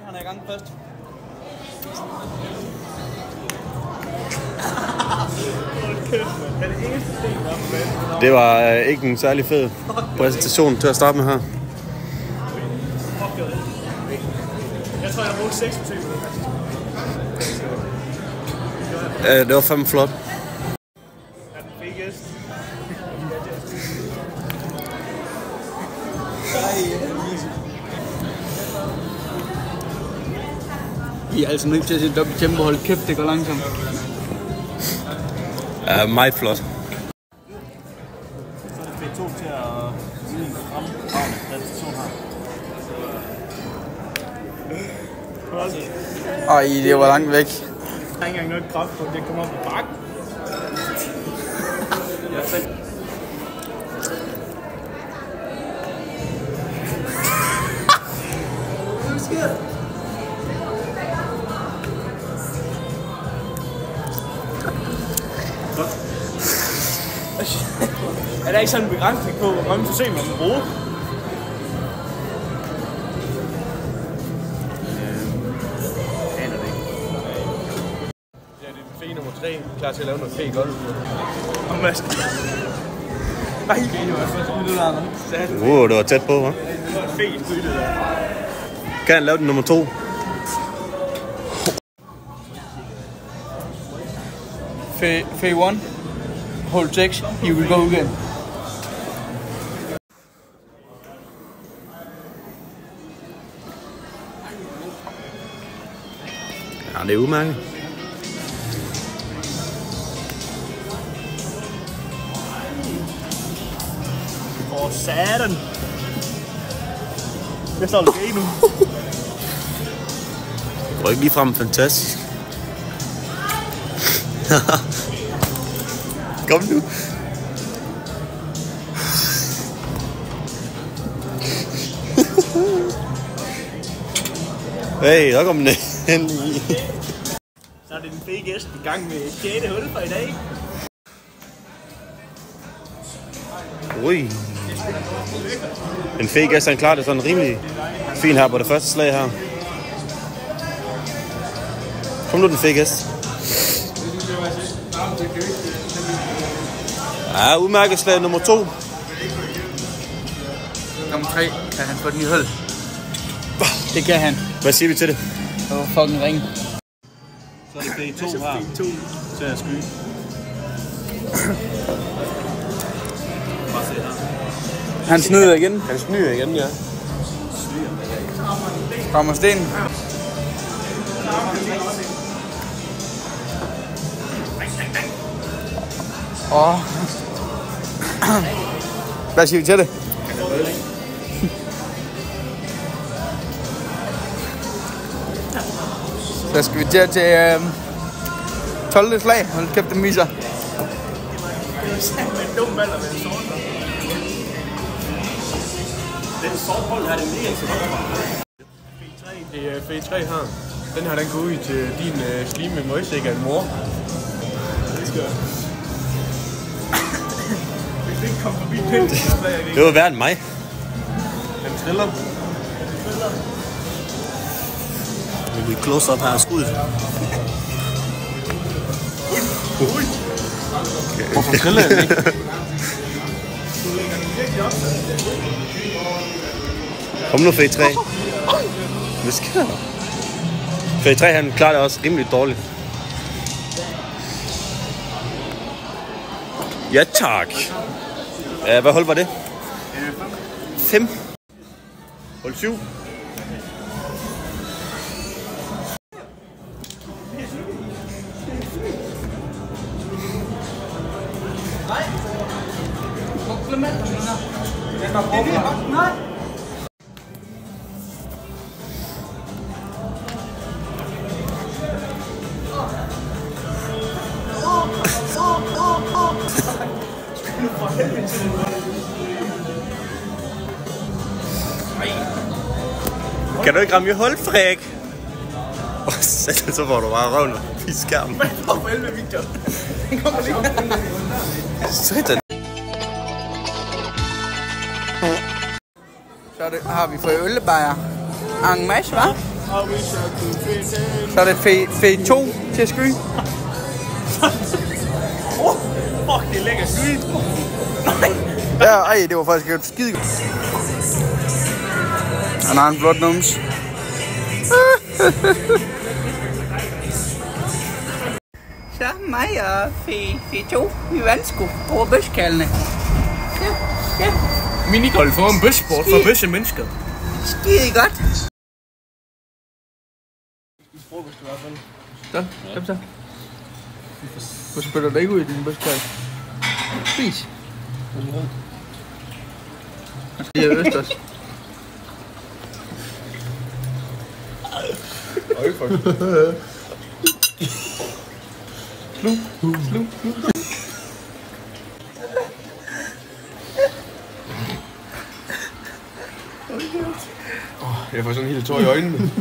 han er i gang først. Det var ikke en særlig fed præsentation til at starte med her. Jeg tror, jeg har brugt 6 forsøg på det. Det var fandme flot. I er altså nødt til at sætte dobbelt tempo. Hold kæft, det går langsomt. Ja, meget flot. Så er det P2 til at ramme den station her. Ej, det var langt væk. Jeg har ikke engang noget kraft på, det kommer op på bakken. Hvad sker der? Er der ikke sådan en begrænsning på, hvor mange forsøg man kan bruge? Aner det ikke. Ja, det er buffet nummer 3. Klar til at lave noget fed golf. Og mask. Nej, det var først skyttet der. Det var tæt på, hva'? Det var et fedt skyttet der. Kan han lave den nummer 2? Phase 1. Hold 6. You will go again. Ja, det er udmærket. Åh, satan. Jeg står lidt nu. Det var ikke ligefrem fantastisk. Kom nu. Hey, der kom den hen i. Så er det den fede gæst i gang med 6. hul for i dag. Ui. Den fede gæst, han klarer det sådan rimelig fint her på det første slag her. Kom nu, den fede gæst. Ja, udmærket slag nummer 2. Nummer 3. Kan han få den i hul? Det kan han. Hvad siger vi til det? Det var fucking ring. Så er det P2 her til at skyde. Bare se her. Han snyder igen. Han snyder igen, ja. Kommer stenen. Hvad siger vi til det? Så skal vi til 12. slag. Hold kæft, det misser. Det var simpelthen en dum valg at vende sådan. Den sortbold her, den ligger så godt. Det er F3 her. Den her, den går ud til din slime møgstikker en mor. Det skal jeg. Hvis det ikke kommer forbi pinden, så bliver jeg ikke. Det var værre end mig. Han triller. Vi er close up her af skuddet. Ui. Hvorfor triller jeg ikke? Kom nu, F3. Hvad sker der? F3, han klarer det også rimelig dårligt. Ja, tak. Hvad hold var det? 5. Hold 7. Nej. Kan du ikke ramme i hul, Frederik? Så får du bare røven i skærmen. Hvad for helvede, Victor? Den kommer lige. Sådan. Så har vi fået øllebajer. En masse, hva'? Så er det fe 2 til at skyde. Fuck, det er lækker skyde. Ja, ej, det var faktisk et skide godt. Han har en flot nums. Så mig og fe 2, vi vandt sgu over bøskaldene. Ja. Minigolf for en bøssport for bøsse mennesker. Skide godt. Så, kom så. Hvor spiller du ikke ud i din bøskald? Spis. Det er Østers. Øj, fuck. Slu. Jeg får sådan en helt tår i øjnene.